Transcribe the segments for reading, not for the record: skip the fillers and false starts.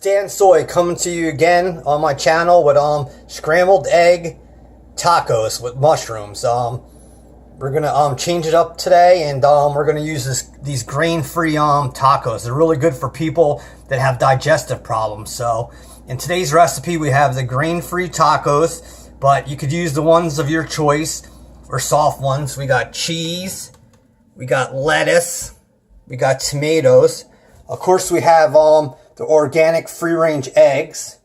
Dansoy coming to you again on my channel with scrambled egg tacos with mushrooms. We're gonna change it up today, and we're gonna use these grain-free tacos. They're really good for people that have digestive problems. So in today's recipe we have the grain-free tacos, but you could use the ones of your choice or soft ones. We got cheese, we got lettuce, we got tomatoes. Of course we have the organic free-range eggs,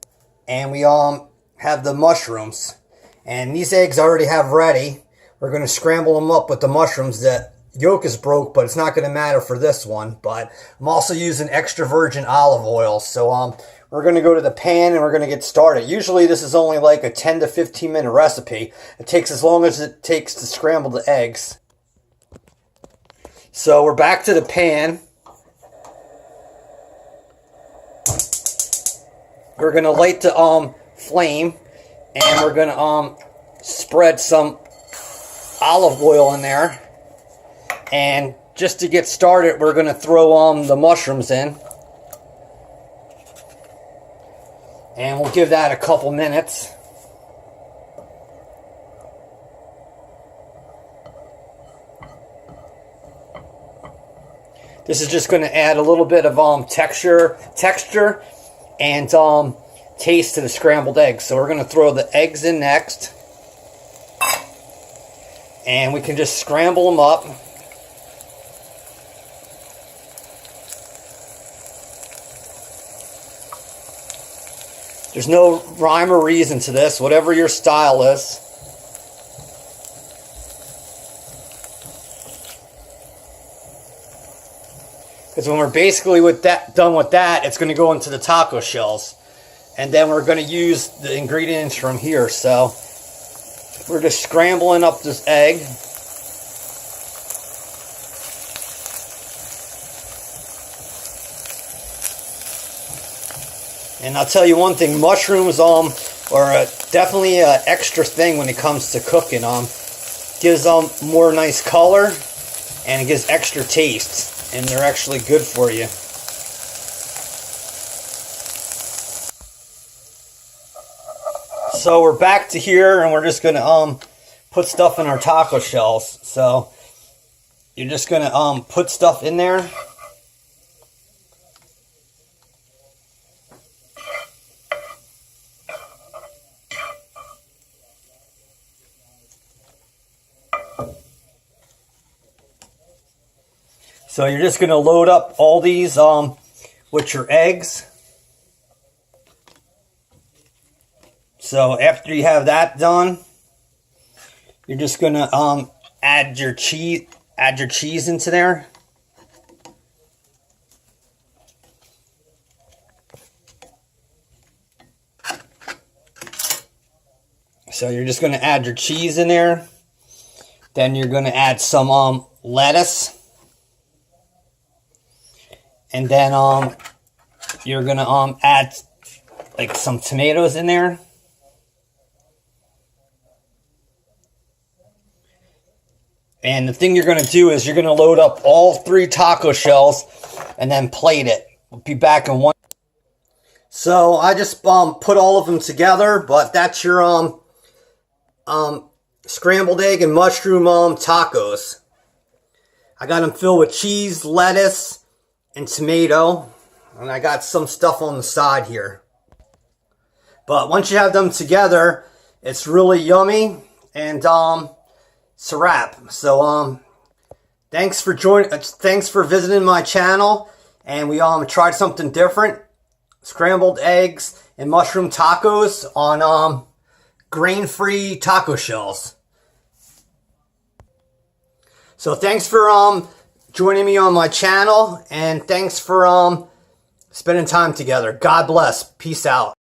and we have the mushrooms. And these eggs I already have ready. We're going to scramble them up with the mushrooms. The yolk is broke, but it's not going to matter for this one. But I'm also using extra virgin olive oil. So we're going to go to the pan and we're going to get started. Usually this is only like a 10 to 15 minute recipe. It takes as long as it takes to scramble the eggs. So we're back to the pan. We're going to light the flame, and we're going to spread some olive oil in there. And just to get started, we're going to throw the mushrooms in. And we'll give that a couple minutes. This is just going to add a little bit of texture and taste to the scrambled eggs. So we're going to throw the eggs in next, and we can just scramble them up. There's no rhyme or reason to this, whatever your style is. Because when we're basically done with that, it's going to go into the taco shells. And then we're going to use the ingredients from here. So we're just scrambling up this egg. And I'll tell you one thing, mushrooms are definitely an extra thing when it comes to cooking. Gives them more nice color, and it gives extra taste. And they're actually good for you. So we're back to here, and we're just going to put stuff in our taco shells. So you're just going to put stuff in there. So you're just going to load up all these with your eggs. So after you have that done, you're just going to add your cheese into there. So you're just going to add your cheese in there. Then you're going to add some lettuce. And then you're going to add like some tomatoes in there. And the thing you're going to do is you're going to load up all 3 taco shells and then plate it. We'll be back in one. So I just put all of them together, but that's your scrambled egg and mushroom tacos. I got them filled with cheese, lettuce, and tomato, and I got some stuff on the side here. But once you have them together, it's really yummy, and it's a wrap. So thanks for visiting my channel, and we tried something different: scrambled eggs and mushroom tacos on grain-free taco shells. So thanks for joining me on my channel, and thanks for spending time together. God bless. Peace out.